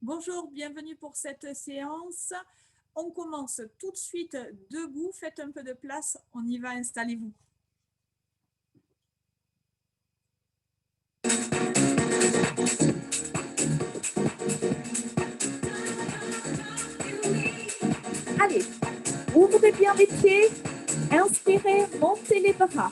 Bonjour, bienvenue pour cette séance. On commence tout de suite debout. Faites un peu de place. On y va, installez-vous. Allez, ouvrez bien les pieds. Inspirez, montez les bras.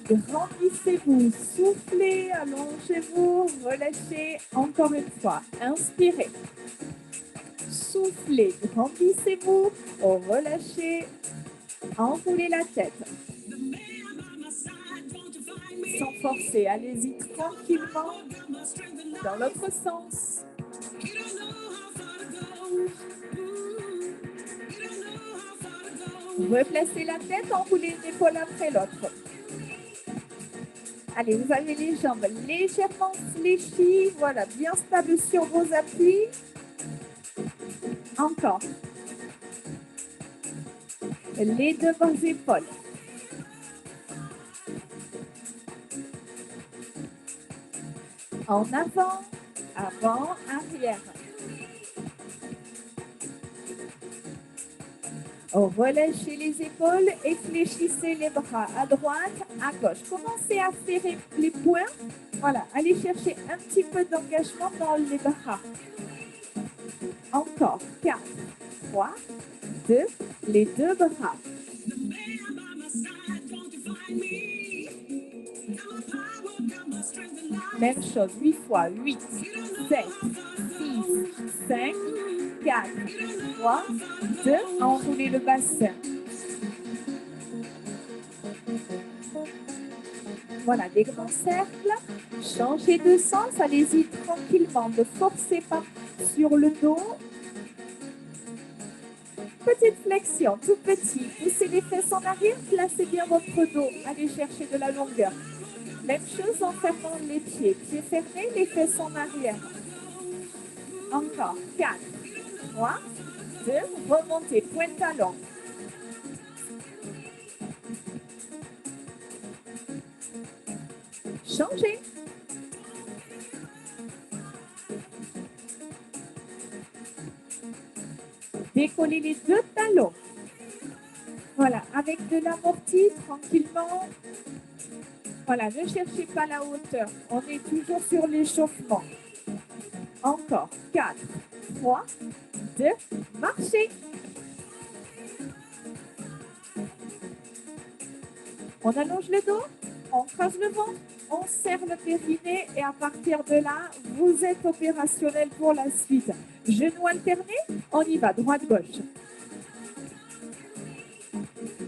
Grandissez-vous, soufflez, allongez-vous, relâchez. Encore une fois, inspirez. Soufflez, grandissez-vous, relâchez, enroulez la tête. Sans forcer, allez-y tranquillement dans l'autre sens. Replacez la tête, enroulez une épaule après l'autre. Allez, vous avez les jambes légèrement fléchies, voilà, bien stables sur vos appuis. Encore. Les deux épaules. En avant, avant, arrière. Relâchez les épaules et fléchissez les bras à droite, à gauche. Commencez à serrer les poings. Voilà, allez chercher un petit peu d'engagement dans les bras. Encore. 4, 3, 2, les deux bras. Même chose, 8 fois. 8, 7, 6, 5, 4, 3, 2. Enroulez le bassin. Voilà, des grands cercles. Changez de sens. Allez-y tranquillement. Ne forcez pas sur le dos. Petite flexion, tout petit. Poussez les fesses en arrière. Placez bien votre dos. Allez chercher de la longueur. Même chose en fermant les pieds. Pieds fermés, les fesses en arrière. Encore. 4, 3, 2. Remontez. Point de talon. Changez. Décollez les deux talons. Voilà, avec de l'amorti, tranquillement. Voilà, ne cherchez pas la hauteur. On est toujours sur l'échauffement. Encore. 4, 3, 2, marchez. On allonge le dos, on creuse le ventre, on serre le périnée et à partir de là, vous êtes opérationnel pour la suite. Genoux alternés, on y va, droite-gauche.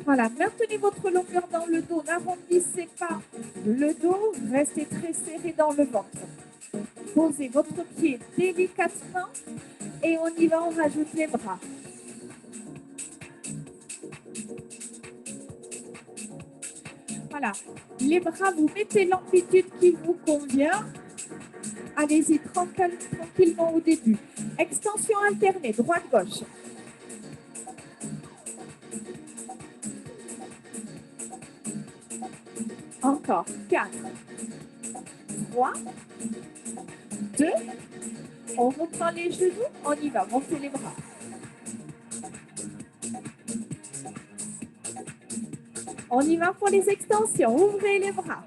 Voilà, maintenez votre longueur dans le dos, n'arrondissez pas le dos, restez très serré dans le ventre. Posez votre pied délicatement et on y va, on rajoute les bras. Voilà, les bras, vous mettez l'amplitude qui vous convient. Allez-y tranquillement au début. Extension alternée, droite-gauche. Encore. 4, 3, 2. On reprend les genoux, on y va, montez les bras. On y va pour les extensions, ouvrez les bras.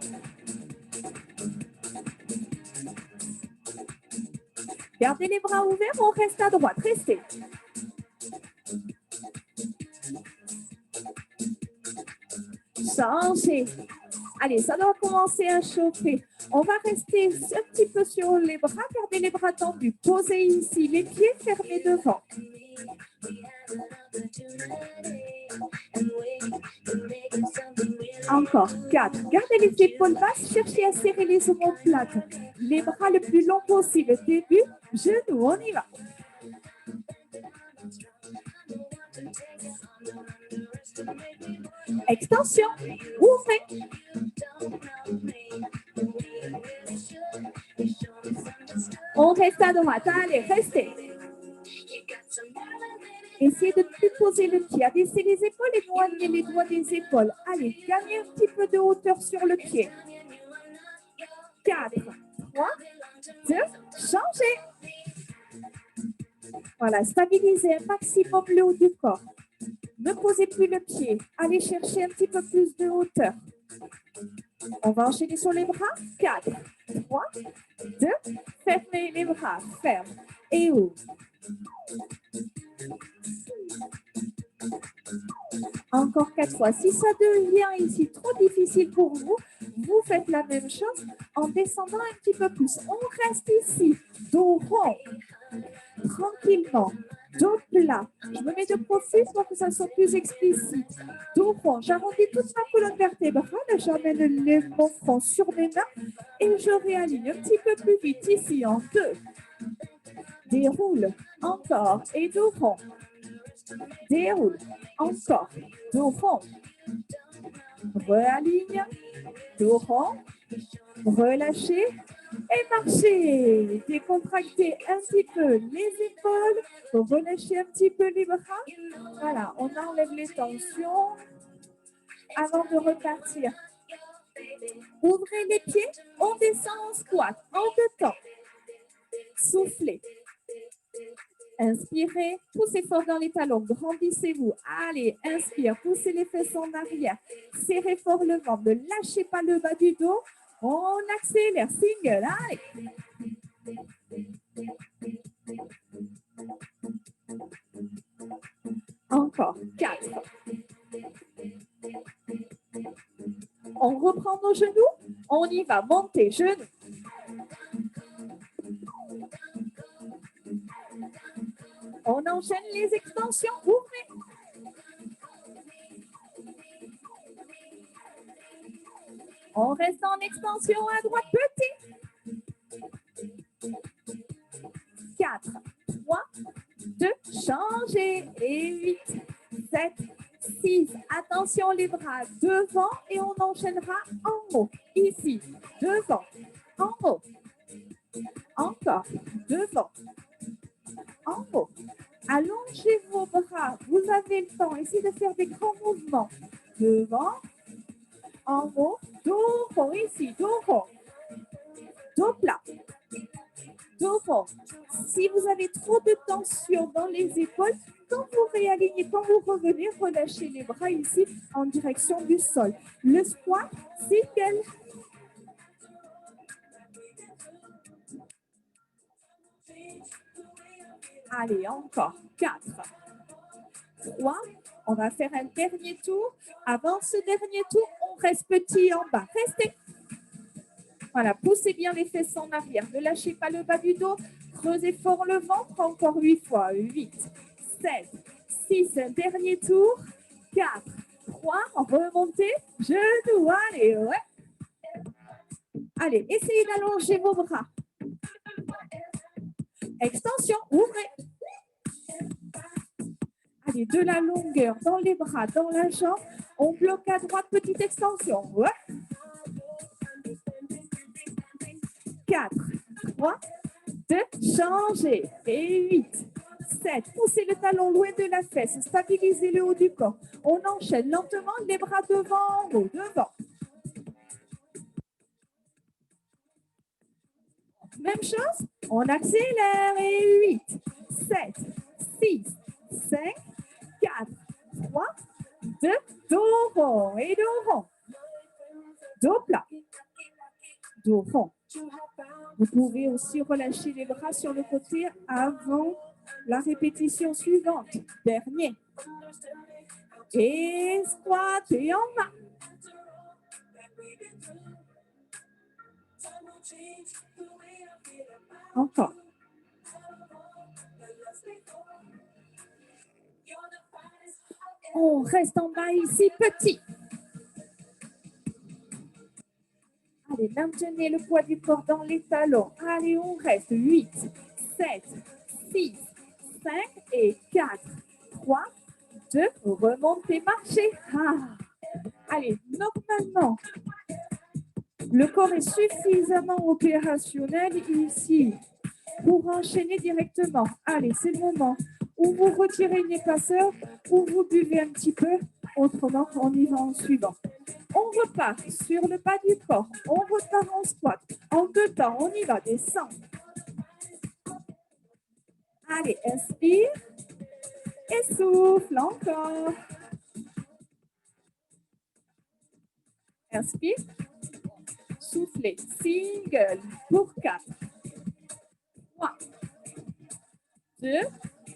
Gardez les bras ouverts, on reste à droite, restez. Changez. Allez, ça doit commencer à chauffer. On va rester un petit peu sur les bras, gardez les bras tendus. Posez ici, les pieds fermés devant. Encore. 4. Gardez les épaules basses, cherchez à serrer les omoplates. Les bras le plus long possible. Début, genoux, on y va. Extension, ouvrez. On reste à droite, allez, restez. Essayez de ne plus poser le pied, abaissez les épaules et éloignez les doigts des épaules. Allez, gagnez un petit peu de hauteur sur le pied. 4, 3, 2, changez. Voilà, stabilisez un maximum le haut du corps. Ne posez plus le pied. Allez chercher un petit peu plus de hauteur. On va enchaîner sur les bras. 4, 3, 2. Fermez les bras. Ferme. Et ouvre. Encore 4 fois. Si ça devient ici trop difficile pour vous, vous faites la même chose en descendant un petit peu plus. On reste ici. Dos rond. Tranquillement. Dos plat. Je me mets de profil pour que ça soit plus explicite. Dos rond. J'arrondis toute ma colonne vertébrale. J'amène mon front sur mes mains et je réaligne un petit peu plus vite ici en 2. Déroule. Encore. Et dos rond. Déroule. Encore. Dos rond. Réaligne. Dos rond. Relâchez. Et marchez. Décontractez un petit peu les épaules. Relâchez un petit peu les bras. Voilà, on enlève les tensions avant de repartir. Ouvrez les pieds. On descend en squat en 2 temps. Soufflez. Inspirez, poussez fort dans les talons, grandissez-vous. Allez, inspire, poussez les fesses en arrière. Serrez fort le ventre, ne lâchez pas le bas du dos. On accélère, single, allez. Encore, 4. On reprend nos genoux, on y va, montez, genoux. On enchaîne les extensions, ouvrez. On reste en extension à droite, petit. 4, 3, 2, changez. Et 8, 7, 6. Attention les bras devant et on enchaînera en haut. Ici, devant, en haut. Encore, devant, en haut. Allongez vos bras, vous avez le temps. Essayez de faire des grands mouvements. Devant, en haut, dos rond ici, dos rond. Dos plat. Dos rond. Si vous avez trop de tension dans les épaules, quand vous réalignez, quand vous revenez, relâchez les bras ici en direction du sol. Le squat, single. Allez, encore. 4, 3. On va faire un dernier tour. Avant ce dernier tour, on reste petit en bas. Restez. Voilà, poussez bien les fesses en arrière. Ne lâchez pas le bas du dos. Creusez fort le ventre. Encore 8 fois. 8, 7, 6. Un dernier tour. 4, 3. Remontez. Genoux. Allez, ouais. Allez, essayez d'allonger vos bras. Extension. Ouvrez. Allez, de la longueur dans les bras, dans la jambe. On bloque à droite, petite extension. Ouais. 4, 3, 2, changez. Et 8, 7. Poussez le talon loin de la fesse. Stabilisez le haut du corps. On enchaîne lentement les bras devant, en haut, devant. Même chose. On accélère. Et 8, 7, 6, 5, 4, 3, 2, dos rond et dos rond. Dos plat. Dos rond. Vous pouvez aussi relâcher les bras sur le côté avant la répétition suivante. Dernier. Et squat et en bas. Encore. On reste en bas ici, petit. Allez, maintenez le poids du corps dans les talons. Allez, on reste. 8, 7, 6, 5 et 4, 3, 2. Remontez, marchez. Allez, normalement, le corps est suffisamment opérationnel ici pour enchaîner directement. Allez, c'est le moment où vous retirez les passeurs, où vous buvez un petit peu. Autrement, on y va en suivant. On repart sur le bas du corps. On repart en squat. En 2 temps, on y va. Descend. Allez, inspire et souffle encore. Inspire, soufflez, single pour 4, 3, 2.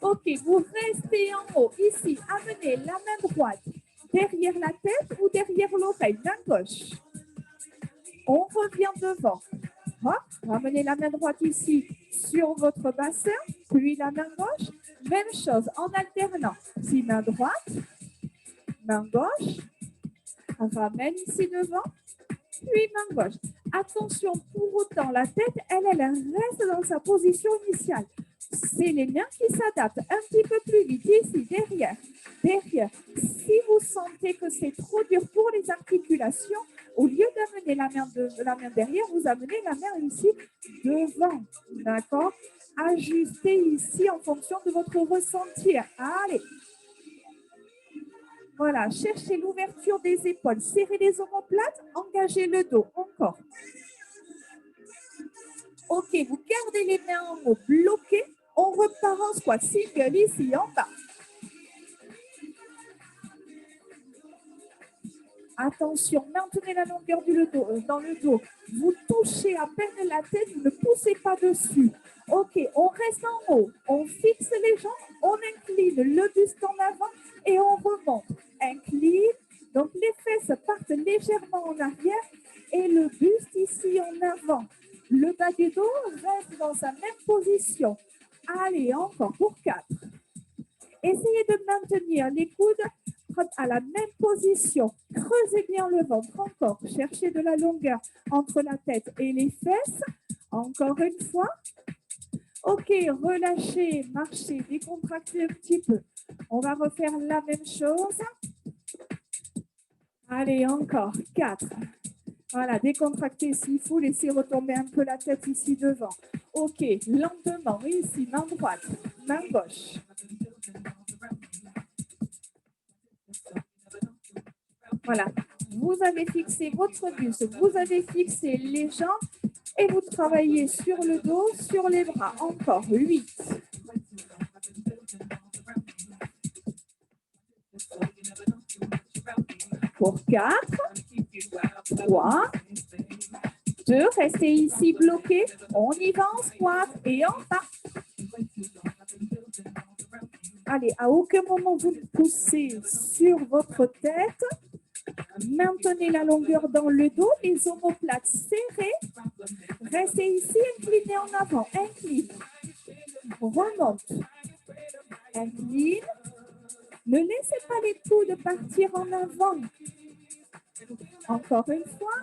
Ok, vous restez en haut. Ici, amenez la main droite derrière la tête ou derrière l'oreille, main gauche. On revient devant. Hop, ramenez la main droite ici sur votre bassin, puis la main gauche. Même chose en alternant. Si main droite, main gauche, ramène ici devant, puis main gauche. Attention, pour autant, la tête, elle reste dans sa position initiale. C'est les mains qui s'adaptent un petit peu plus vite ici, derrière, derrière. Si vous sentez que c'est trop dur pour les articulations, au lieu d'amener la main derrière, vous amenez la main ici devant, d'accord? Ajustez ici en fonction de votre ressenti. Allez. Voilà, cherchez l'ouverture des épaules, serrez les omoplates, engagez le dos, encore. Ok, vous gardez les mains en haut, bloquées. On repart en squat, single ici en bas. Attention, maintenez la longueur dans le dos. Vous touchez à peine la tête, vous ne poussez pas dessus. Ok, on reste en haut, on fixe les jambes, on incline le buste en avant et on remonte. Incline, donc les fesses partent légèrement en arrière et le buste ici en avant. Le bas du dos reste dans sa même position. Allez, encore pour 4. Essayez de maintenir les coudes à la même position. Creusez bien le ventre. Encore. Cherchez de la longueur entre la tête et les fesses. Encore une fois. Ok, relâchez, marchez, décontractez un petit peu. On va refaire la même chose. Allez, encore. 4. Voilà, décontractez s'il faut. Laissez retomber un peu la tête ici devant. Ok, lentement. Ici, main droite, main gauche. Voilà, vous avez fixé votre buste, vous avez fixé les jambes et vous travaillez sur le dos, sur les bras. Encore 8. Pour 4, 3, 2, restez ici bloqués. On y va en squat et en bas. Allez, à aucun moment vous ne poussez sur votre tête. Maintenez la longueur dans le dos, les omoplates serrées. Restez ici, inclinez en avant. Incline. Remonte. Incline. Ne laissez pas les coudes partir en avant. Encore une fois.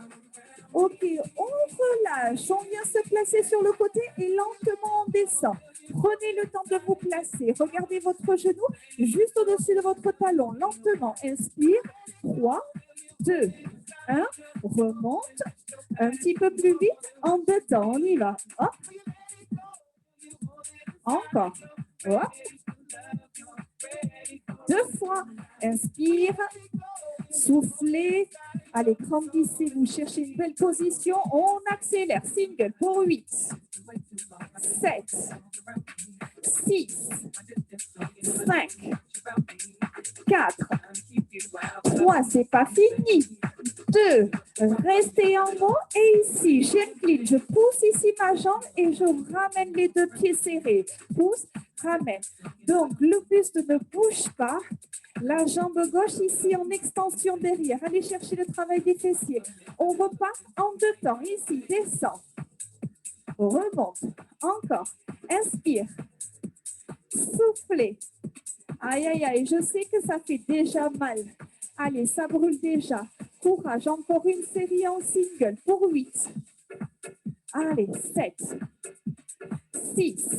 Ok, on relâche. On vient se placer sur le côté et lentement on descend. Prenez le temps de vous placer. Regardez votre genou juste au-dessus de votre talon. Lentement, inspire. 3, 2, 1. Remonte. Un petit peu plus vite. En 2 temps, on y va. Hop. Encore. Hop. 2 fois. Inspire. Soufflez. Allez, grandissez-vous. Cherchez une belle position. On accélère. Single pour 8, 7, 6, 5, 4, 3, c'est pas fini. 2, restez en haut et ici, j'incline, je pousse ici ma jambe et je ramène les 2 pieds serrés. Pousse, ramène. Donc, le buste ne bouge pas. La jambe gauche ici en extension derrière. Allez chercher le travail des fessiers. On repart en 2 temps. Ici, descend. Remonte. Encore. Inspire. Soufflez. Aïe, aïe, aïe. Je sais que ça fait déjà mal. Allez, ça brûle déjà. Courage. Encore une série en single pour 8. Allez, 7, 6,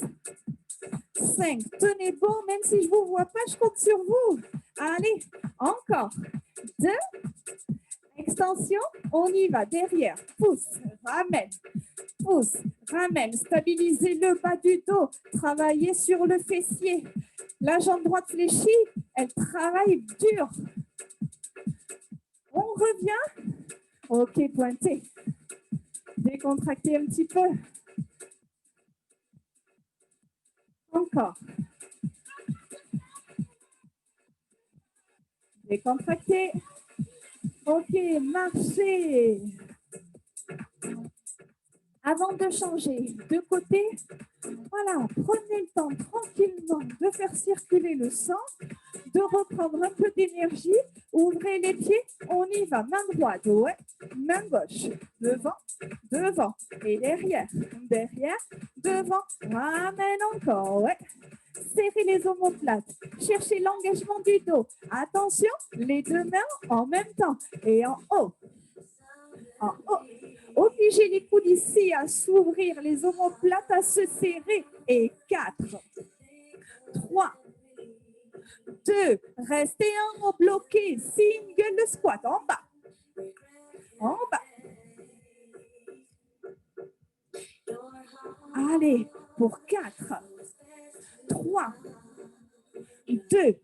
5. Tenez bon, même si je ne vous vois pas, je compte sur vous. Allez, encore. 2. Extension, on y va. Derrière, pousse, ramène, pousse, ramène. Stabilisez le bas du dos. Travaillez sur le fessier. La jambe droite fléchie, elle travaille dur. On revient. Ok, pointez. Décontractez un petit peu. Encore. Décontractez. OK, marchez. Avant de changer de côté, voilà, prenez le temps tranquillement de faire circuler le sang, de reprendre un peu d'énergie. Ouvrez les pieds, on y va. Main droite, ouais. Main gauche, devant, devant et derrière, derrière, devant. Ramène encore, ouais. Serrez les omoplates. Cherchez l'engagement du dos. Attention, les deux mains en même temps et en haut. En haut. Obligez les coudes ici à s'ouvrir, les omoplates à se serrer. Et 4, 3, 2, restez en haut bloqué. Single squat en bas. En bas. Allez, pour 4, 3, 2,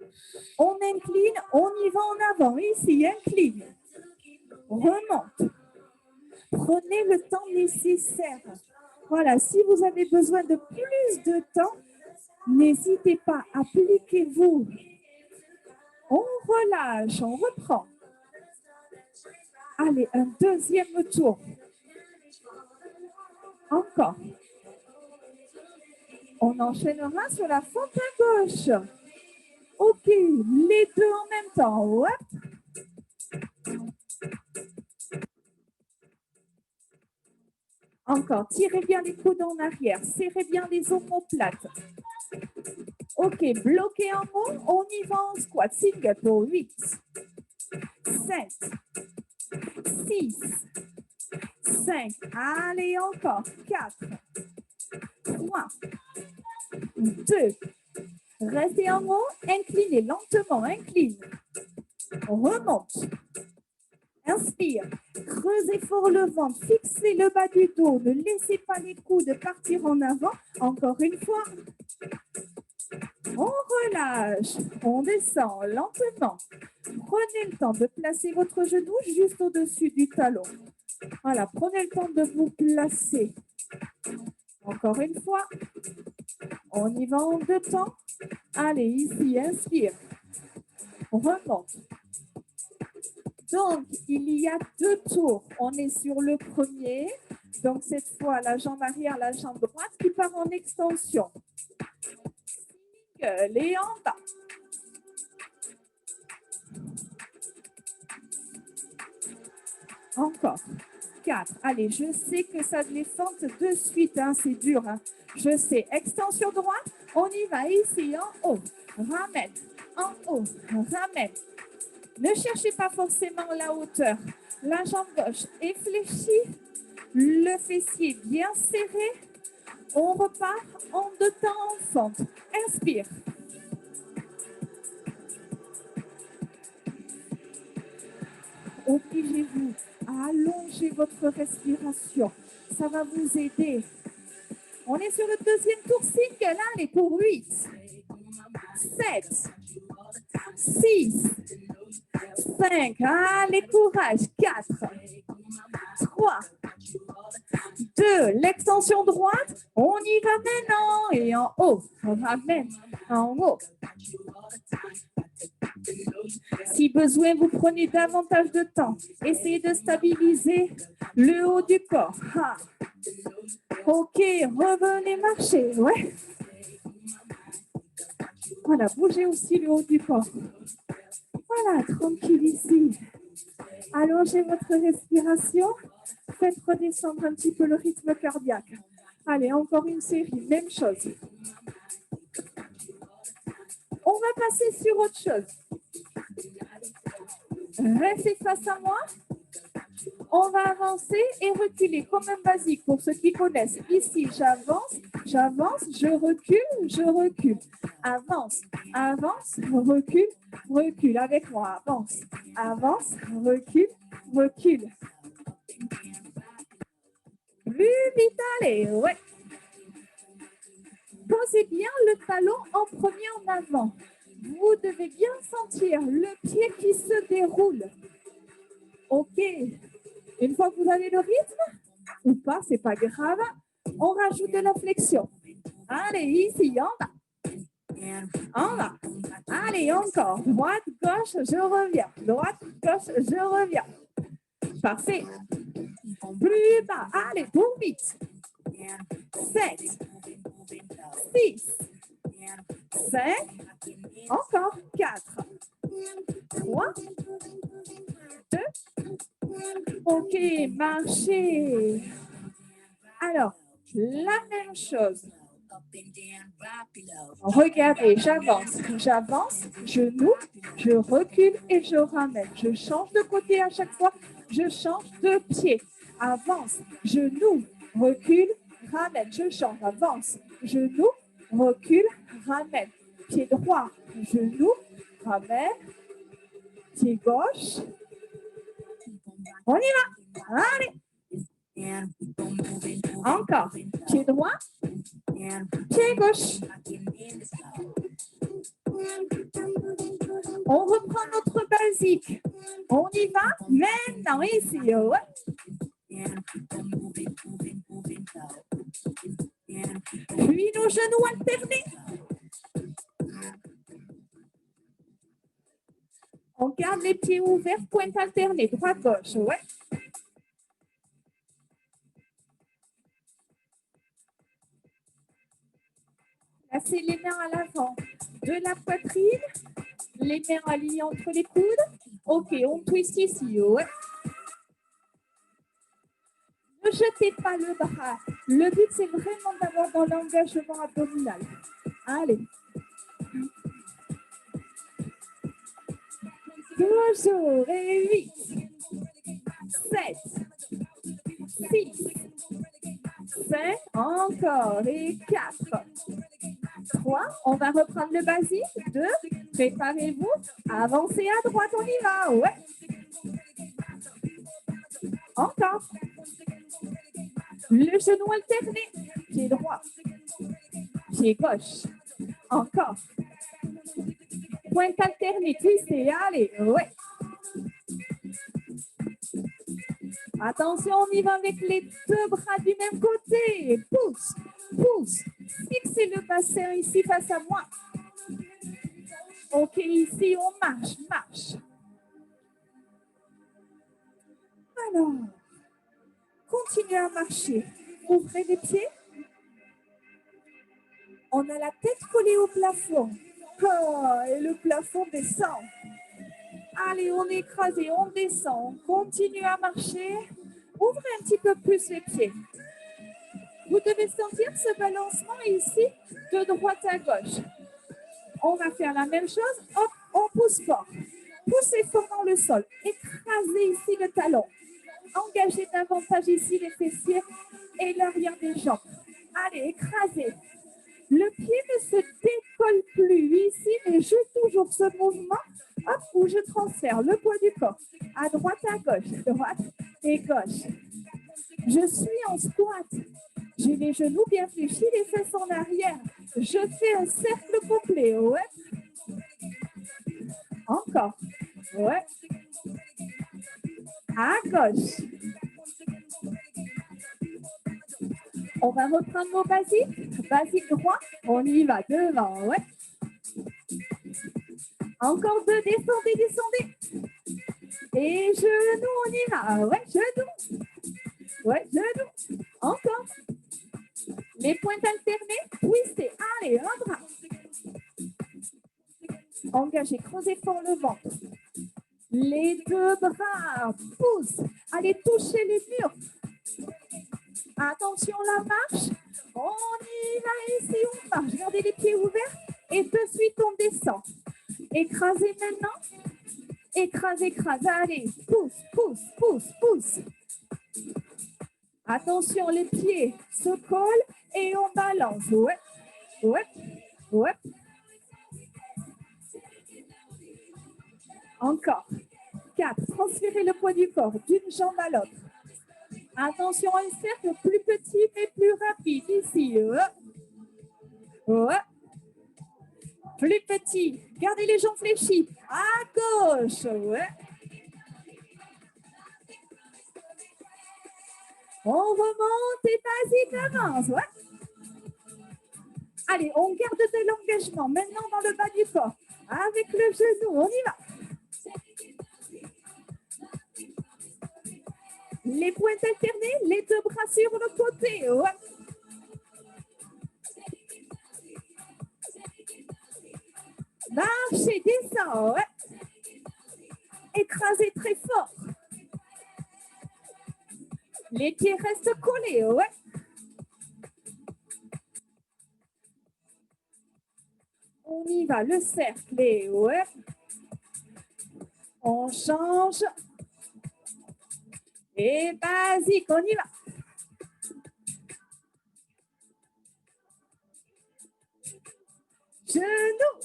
on incline, on y va en avant. Ici, incline. Remonte. Prenez le temps nécessaire. Voilà, si vous avez besoin de plus de temps, n'hésitez pas, appliquez-vous. On relâche, on reprend. Allez, un deuxième tour. Encore. On enchaînera sur la fente à gauche. OK, les deux en même temps. Hop. Encore, tirez bien les coudes en arrière, serrez bien les omoplates. OK, bloquez en haut, on y va en squat. Single pour 8, 7, 6, 5. Allez, encore. 4, 3, 2. Restez en haut, inclinez lentement, incline. Remonte. Inspire. Creusez fort le ventre, fixez le bas du dos. Ne laissez pas les coudes partir en avant. Encore une fois. On relâche. On descend lentement. Prenez le temps de placer votre genou juste au-dessus du talon. Voilà, prenez le temps de vous placer. Encore une fois. On y va en deux temps. Allez, ici, inspire. On remonte. Donc, il y a deux tours. On est sur le premier. Donc, cette fois, la jambe arrière, la jambe droite qui part en extension. Et en bas. Encore. 4. Allez, je sais que ça les fente de suite. Hein, c'est dur. Hein. Je sais. Extension droite. On y va ici, en haut. Ramène. En haut. Ramène. Ne cherchez pas forcément la hauteur. La jambe gauche est fléchie. Le fessier bien serré. On repart en deux temps en fente. Inspire. Obligez-vous à allonger votre respiration. Ça va vous aider. On est sur le deuxième tour single. Allez, pour 8, 7, 6, 5. Allez, courage. 4, 3, 2. L'extension droite. On y va maintenant. Et en haut. On ramène en haut. Si besoin, vous prenez davantage de temps. Essayez de stabiliser le haut du corps. Ha. OK, revenez marcher. Ouais. Voilà, bougez aussi le haut du corps. Voilà, tranquille ici. Allongez votre respiration. Faites redescendre un petit peu le rythme cardiaque. Allez, encore une série, même chose. On va passer sur autre chose. Restez face à moi. On va avancer et reculer comme un basique pour ceux qui connaissent. Ici, j'avance, j'avance, je recule. Avance, avance, recule, recule. Avec moi, avance, avance, recule, recule. Plus vite, allez, ouais. Posez bien le talon en premier en avant. Vous devez bien sentir le pied qui se déroule. OK. Une fois que vous avez le rythme, ou pas, c'est pas grave, on rajoute de la flexion. Allez, ici, en bas. En bas. Allez, encore. Droite, gauche, je reviens. Droite, gauche, je reviens. Parfait. Plus bas. Allez, pour vite. 7, 6, 5, encore 4, 3, 2. OK, marchez. Alors, la même chose. Regardez, j'avance, genou, je recule et je ramène. Je change de côté à chaque fois, je change de pied. Avance, genou, recule, ramène. Je change, avance, genou, recule, ramène. Pied droit, genou, ramène. Pied gauche. On y va. Allez. Encore. Pied droit. Pied gauche. On reprend notre basique. On y va maintenant ici. Ouais. Puis nos genoux alternés. On garde les pieds ouverts, pointe alternée, droite-gauche. Ouais. Placez les mains à l'avant de la poitrine, les mains alignées entre les coudes. OK, on twist ici. Ouais. Ne jetez pas le bras. Le but, c'est vraiment d'avoir dans l'engagement abdominal. Allez. Toujours. Et 8, 7, 6, 5, encore. Et 4, 3. On va reprendre le basique. 2. Préparez-vous. Avancez à droite, on y va. Ouais. Encore. Le genou alterné. Pied droit. Pied gauche. Encore. Pointe alternée. Twistez. Allez. Ouais. Attention, on y va avec les deux bras du même côté. Pousse, pousse. Fixez le bassin ici face à moi. OK, ici, on marche, marche. Alors, continuez à marcher. Ouvrez les pieds. On a la tête collée au plafond. Oh, et le plafond descend. Allez, on est écrasé, on descend. On continue à marcher. Ouvrez un petit peu plus les pieds. Vous devez sentir ce balancement ici de droite à gauche. On va faire la même chose. Hop, on pousse fort. Poussez fort dans le sol. Écrasez ici le talon. Engagez davantage ici les fessiers et l'arrière des jambes. Allez, écrasez. Le pied ne se décolle plus ici, mais je toujours ce mouvement. Hop, où je transfère le poids du corps. À droite, à gauche. Droite et gauche. Je suis en squat. J'ai les genoux bien fléchis, les fesses en arrière. Je fais un cercle complet. Ouais. Encore. Ouais. À gauche. On va reprendre nos basiques. Basique droit. On y va devant. Ouais. Encore deux. Descendez, descendez. Et genoux, on y va. Ouais, genoux. Ouais, genoux. Encore. Les pointes alternées. Twistez. Allez, un bras. Engagez, creusez fort le ventre. Les deux bras poussent. Allez, touchez les murs. Attention, la marche. On y va ici, on marche. Gardez les pieds ouverts. Et de suite, on descend. Écrasez maintenant. Écrase, écrase. Allez, pousse, pousse, pousse, pousse. Attention, les pieds se collent et on balance. Ouais, ouais, ouais. Encore. 4. Transférez le poids du corps d'une jambe à l'autre. Attention, un cercle plus petit mais plus rapide ici. Ouais. Plus petit. Gardez les jambes fléchies. À gauche. Ouais. On remonte et basique avance. Ouais. Allez, on garde de l'engagement. Maintenant, dans le bas du corps. Avec le genou, on y va. Les pointes alternées, les deux bras sur le côté. Ouais. Marchez, descend. Ouais. Écrasez très fort. Les pieds restent collés. Ouais. On y va, le cercle. Et ouais. On change. Et basique, on y va. Genoux.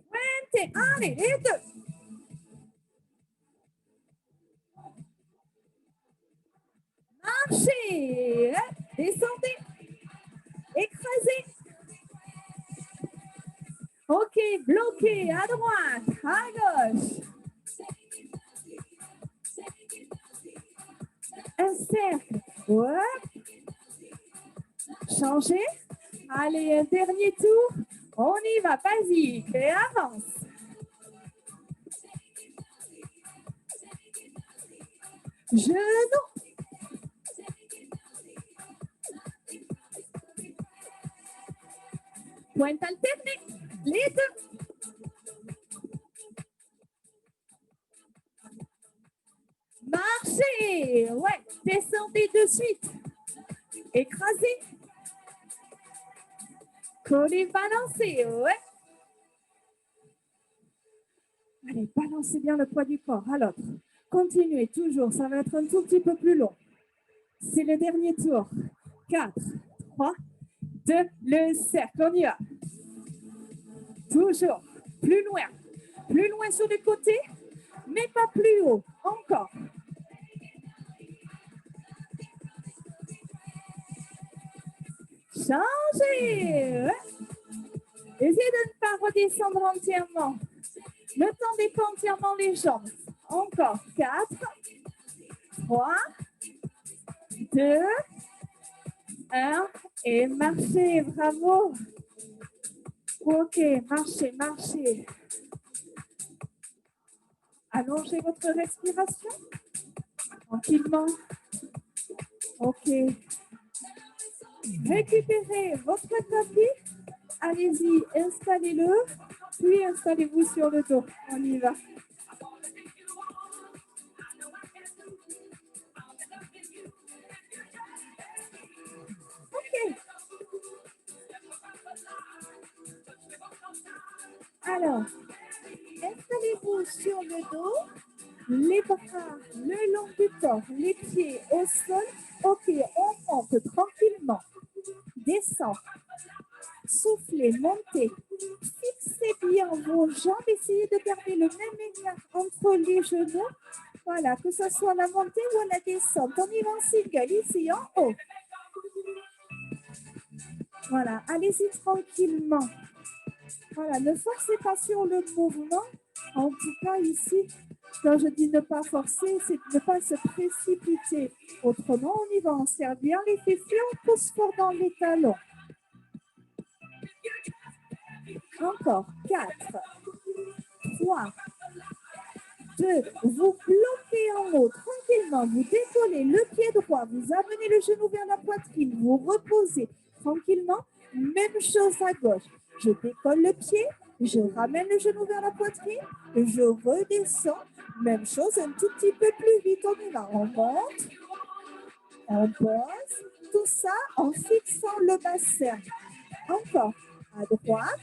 Pointe. Allez, les deux. Marchez. Descendez. Écrasez. OK, bloqué à droite, à gauche. Un cercle. Ouais. Changez. Allez, un dernier tour. On y va, basique et avance. Genou. Pointe alternée. Les deux. Marchez. Ouais. Descendez de suite. Écrasez. Collez, balancez. Ouais. Allez, balancez bien le poids du corps à l'autre. Continuez toujours. Ça va être un tout petit peu plus long. C'est le dernier tour. 4, 3, 2, le cercle. On y va. Toujours. Plus loin. Plus loin sur le côté, mais pas plus haut. Encore. Changez. Essayez de ne pas redescendre entièrement. Ne tendez pas entièrement les jambes. Encore. 4, 3, 2, 1. Et marchez. Bravo. OK. Marchez, marchez. Allongez votre respiration. Tranquillement. OK. Récupérez votre tapis. Allez-y, installez-le. Puis installez-vous sur le dos. On y va. OK. Alors, installez-vous sur le dos. Les bras le long du corps, les pieds au sol. OK, on monte tranquillement. Descend. Soufflez, montez. Fixez bien vos jambes. Essayez de garder le même écart entre les genoux. Voilà, que ce soit la montée ou la descente. On y va en single, ici en haut. Voilà, allez-y tranquillement. Voilà, ne forcez pas sur le mouvement. En tout cas, ici, quand je dis ne pas forcer, c'est de ne pas se précipiter. Autrement, on y va, on serre bien les fessiers, on pousse fort dans les talons. Encore, 4, 3, 2, vous bloquez en haut tranquillement, vous décollez le pied droit, vous amenez le genou vers la poitrine, vous reposez tranquillement, même chose à gauche. Je décolle le pied, je ramène le genou vers la poitrine, je redescends, même chose un tout petit peu plus vite, on y va, on monte, on pose, tout ça en fixant le bassin. Encore, à droite,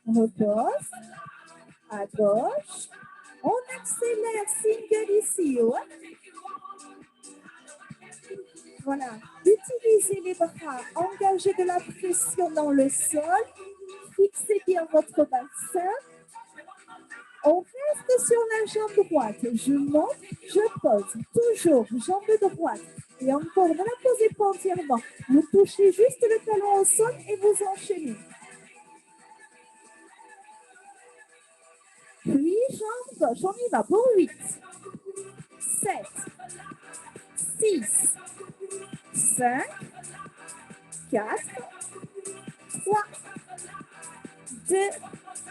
on repose, à gauche, on accélère, single ici, ouais. Voilà, utilisez les bras, engagez de la pression dans le sol, fixez bien votre bassin. On reste sur la jambe droite, je monte, je pose, toujours jambe droite. Et encore, ne la posez pas entièrement, vous touchez juste le talon au sol et vous enchaînez. Puis, jambe gauche, on y va pour 8, 7, 6, 5, 4, 3, 2.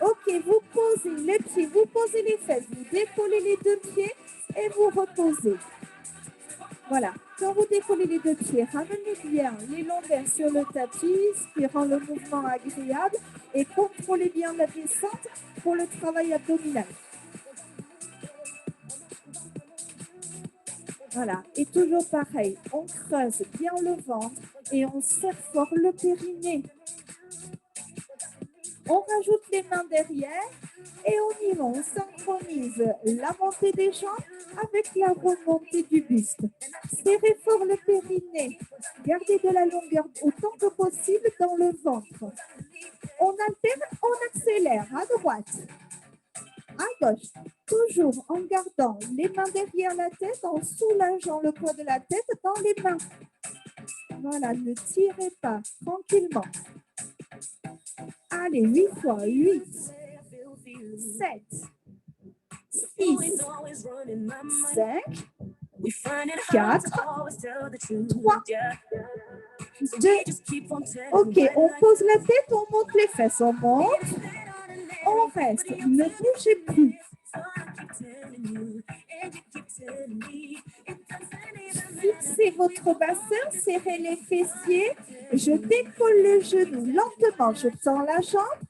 Ok, vous posez les pieds, vous posez les fesses, vous décollez les deux pieds et vous reposez. Voilà, quand vous décollez les deux pieds, ramenez bien les lombaires sur le tapis, ce qui rend le mouvement agréable et contrôlez bien la descente pour le travail abdominal. Voilà, et toujours pareil, on creuse bien le ventre et on serre fort le périnée. On rajoute les mains derrière et on y va, on synchronise la montée des jambes avec la remontée du buste. Serrez fort le périnée, gardez de la longueur autant que possible dans le ventre. On alterne, on accélère à droite, à gauche, toujours en gardant les mains derrière la tête, en soulageant le poids de la tête dans les mains. Voilà, ne tirez pas, tranquillement. Allez, 8 fois, 8, 7, 6, 5, 4, 3, 2. Ok, on pose la tête, on monte les fesses, on monte, on reste, ne bougez plus. Fixez votre bassin, serrez les fessiers, je décolle le genou lentement, je tends la jambe,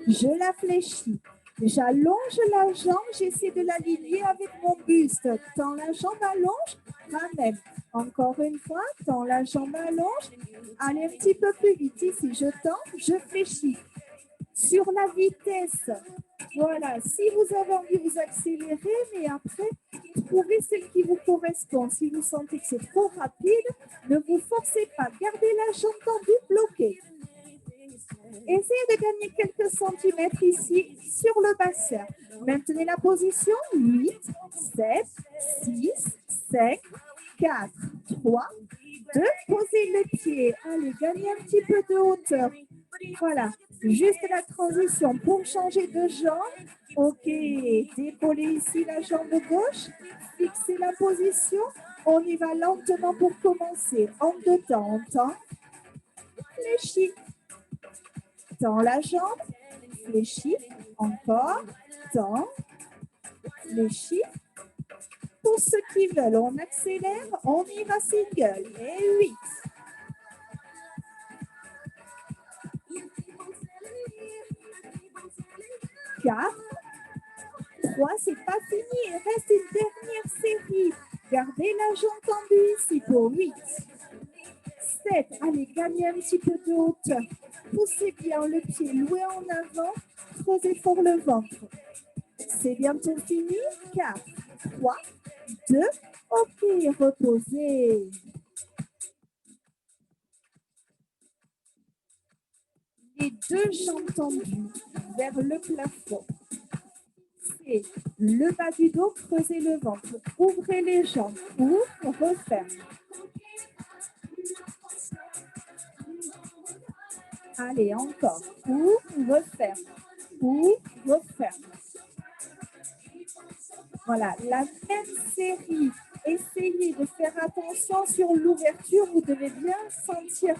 je la fléchis. J'allonge la jambe, j'essaie de l'aligner avec mon buste. Tends la jambe, allonge, ramène. Encore une fois, tends la jambe, allonge. Allez un petit peu plus vite ici, je tends, je fléchis. Sur la vitesse, voilà, si vous avez envie, vous accélérez, mais après, trouvez celle qui vous correspond. Si vous sentez que c'est trop rapide, ne vous forcez pas. Gardez la jambe tendue, bloquée. Essayez de gagner quelques centimètres ici sur le bassin. Maintenez la position. 8, 7, 6, 5, 4, 3, 2. Posez les pieds. Allez, gagnez un petit peu de hauteur. Voilà, juste la transition pour changer de jambe. Ok, décollez ici la jambe gauche. Fixez la position. On y va lentement pour commencer. En deux temps, on tend. Fléchis. Tends la jambe, fléchis, encore, tends, fléchis. Pour ceux qui veulent, on accélère, on y va single. Et 8. 4. 3, c'est pas fini, il reste une dernière série. Gardez la jambe tendue ici pour 8. 7, allez, gagnez un petit peu de hauteur. Poussez bien le pied, louez en avant, creusez fort le ventre. C'est bientôt fini. 4, 3, 2, ok, reposez. Les deux jambes tendues vers le plafond. Et le bas du dos, creusez le ventre. Ouvrez les jambes, ouvre, referme. Allez, encore. Ouvre, referme. Ouvre, referme. Voilà, la même série. Essayez de faire attention sur l'ouverture. Vous devez bien sentir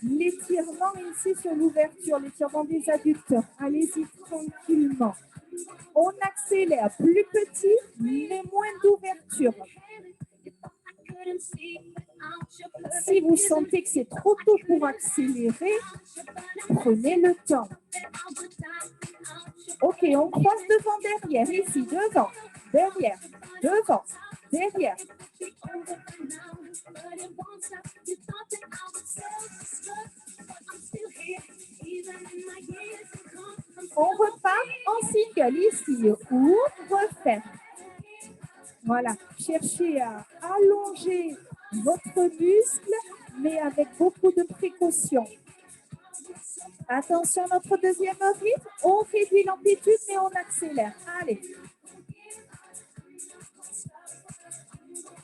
l'étirement ici sur l'ouverture, l'étirement des adducteurs. Allez-y tranquillement. On accélère, plus petit, mais moins d'ouverture. Si vous sentez que c'est trop tôt pour accélérer, prenez le temps. Ok, on croise devant, derrière, ici, devant, derrière, devant, derrière. On repart en single ici, ou referme. Voilà, cherchez à allonger votre muscle, mais avec beaucoup de précaution. Attention, notre deuxième rythme, on réduit l'amplitude, mais on accélère. Allez.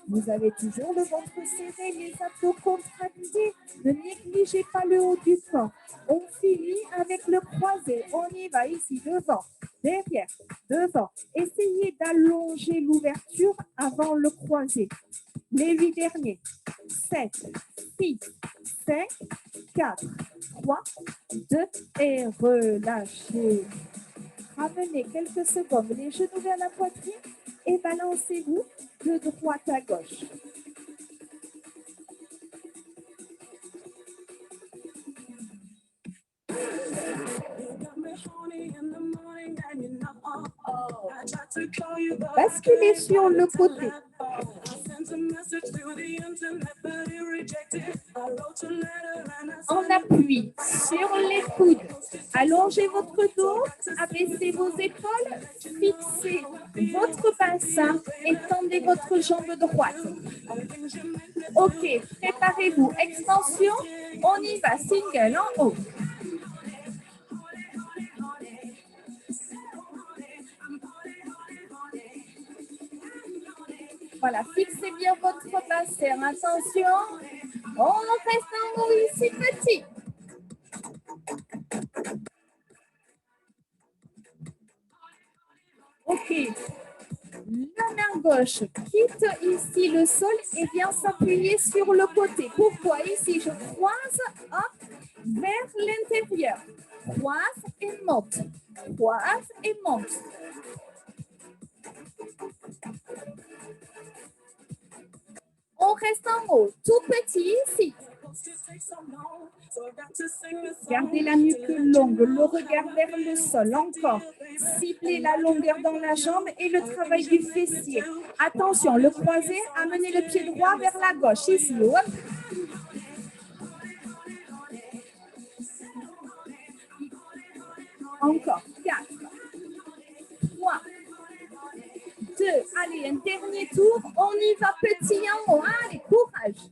Vous avez toujours le ventre serré, les abdos contractés. Ne négligez pas le haut du corps. On finit avec le croisé. On y va ici, devant, derrière, devant. Essayez d'allonger l'ouverture avant le croisé. Les 8 derniers. 7, 6, 5, 4, 3, 2 et relâchez. Ramenez quelques secondes les genoux vers la poitrine et balancez-vous de droite à gauche. Basculez sur le côté. On appuie sur les coudes. Allongez votre dos, abaissez vos épaules, fixez votre bassin et tendez votre jambe droite. Ok, préparez-vous. Extension, on y va. Single en haut. Voilà, fixez bien votre bassin. Attention, on reste en haut ici, petit. Ok, la main gauche quitte ici le sol et vient s'appuyer sur le côté. Pourquoi ici je croise hop, vers l'intérieur. Croise et monte. Croise et monte. On reste en haut, tout petit ici. Gardez la nuque longue, le regard vers le sol. Encore. Ciblez la longueur dans la jambe et le travail du fessier. Attention, le croisé, amenez le pied droit vers la gauche. Ici, hop. Encore. 4, 3, 2. Allez, un dernier tour. On y va petit en haut. Allez, courage.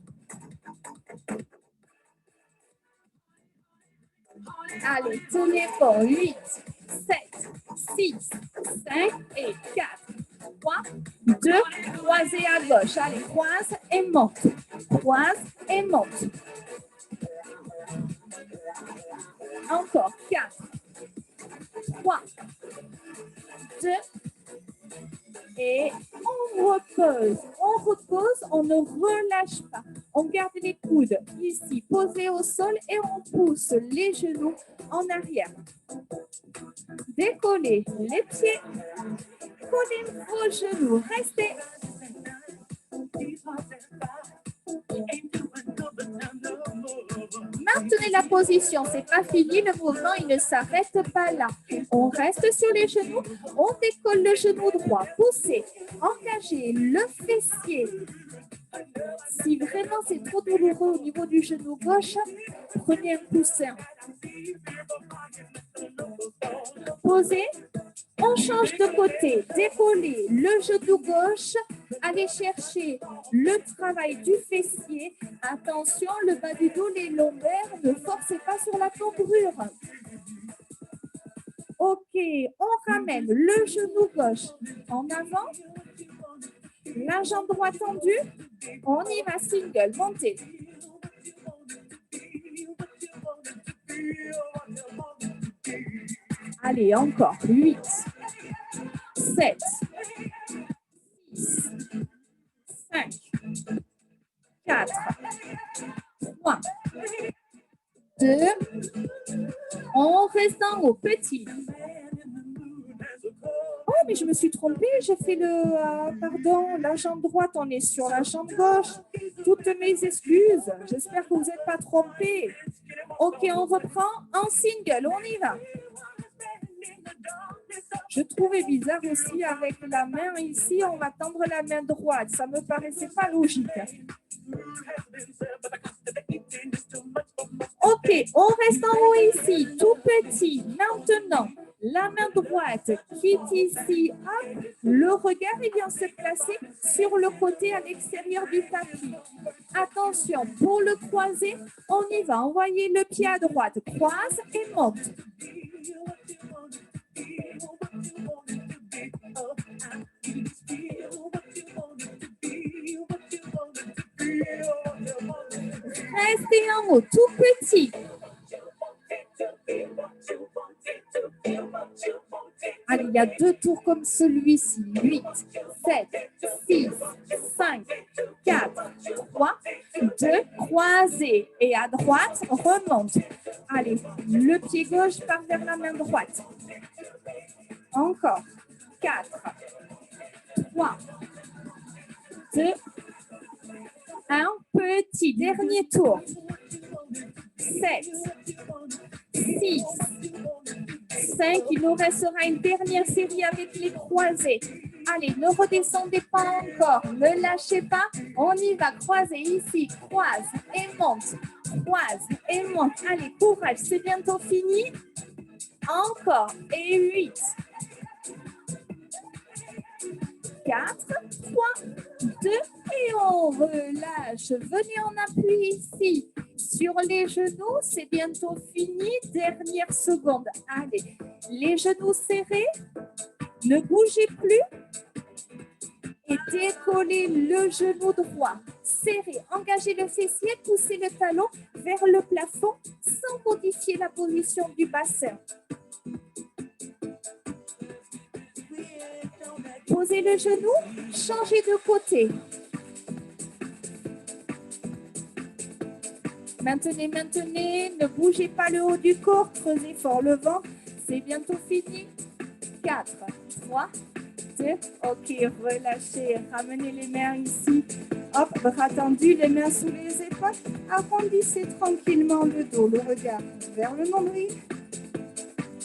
Allez, tenez bon. 8, 7, 6, 5 et 4, 3, 2. Croisez à gauche. Allez, croise et monte. Croise et monte. Encore. 4, 3, 2. Et on repose, on ne relâche pas. On garde les coudes ici, posés au sol et on pousse les genoux en arrière. Décollez les pieds, collez vos genoux, restez. Maintenez la position, c'est pas fini, le mouvement il ne s'arrête pas là. On reste sur les genoux, on décolle le genou droit, poussez, engagez le fessier. Si vraiment c'est trop douloureux au niveau du genou gauche, prenez un coussin. Posez, on change de côté, décollez le genou gauche, allez chercher le travail du fessier. Attention, le bas du dos, les lombaires, ne forcez pas sur la cambrure. Ok, on ramène le genou gauche en avant, la jambe droite tendue, on y va single, montez. Allez, encore, 8, 7, 6, 5, 4, 3, 2, on reste en haut, petit. Oh, mais je me suis trompée, j'ai fait pardon, la jambe droite, on est sur la jambe gauche. Toutes mes excuses, j'espère que vous n'êtes pas trompés. Ok, on reprend en single, on y va. Je trouvais bizarre aussi avec la main ici, on va tendre la main droite. Ça ne me paraissait pas logique. Ok, on reste en haut ici, tout petit. Maintenant, la main droite quitte ici. Hop, le regard vient se placer sur le côté à l'extérieur du tapis. Attention, pour le croiser, on y va. Envoyez le pied à droite, croise et monte. Restez en haut, tout petit. Allez, Il y a 2 tours comme celui-ci. 8, 7, 6, 5, 4, 3, 2, croisé. Et à droite, remonte. Allez, le pied gauche part vers la main droite. Encore. 4, 3, 2, 1. Petit. Dernier tour. 7, 6, 5. Il nous restera une dernière série avec les croisés. Allez, ne redescendez pas encore. Ne lâchez pas. On y va. Croiser ici. Croise et monte. Croise et monte. Allez, courage. C'est bientôt fini. Encore. Et 8. 4, 3, 2 et on relâche. Venez en appui ici. Sur les genoux, c'est bientôt fini. Dernière seconde. Allez, les genoux serrés. Ne bougez plus. Et décollez le genou droit. Serrez, engagez le fessier, poussez le talon vers le plafond sans modifier la position du bassin. Posez le genou, changez de côté. Maintenez, maintenez, ne bougez pas le haut du corps, creusez fort le ventre, c'est bientôt fini. 4, 3, 2, ok, relâchez, ramenez les mains ici. Hop, bras tendus, les mains sous les épaules. Arrondissez tranquillement le dos, le regard vers le nombril.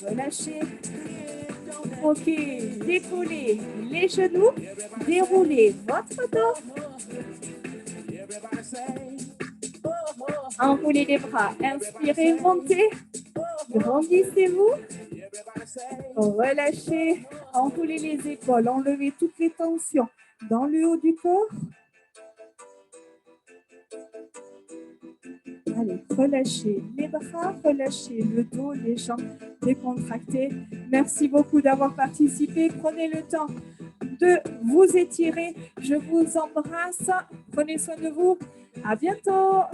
Relâchez. Ok, décollez les genoux, déroulez votre dos. Enroulez les bras, inspirez, montez, grandissez-vous, relâchez, enroulez les épaules, enlevez toutes les tensions dans le haut du corps. Allez, relâchez les bras, relâchez le dos, les jambes décontractées. Merci beaucoup d'avoir participé. Prenez le temps de vous étirer. Je vous embrasse. Prenez soin de vous. À bientôt.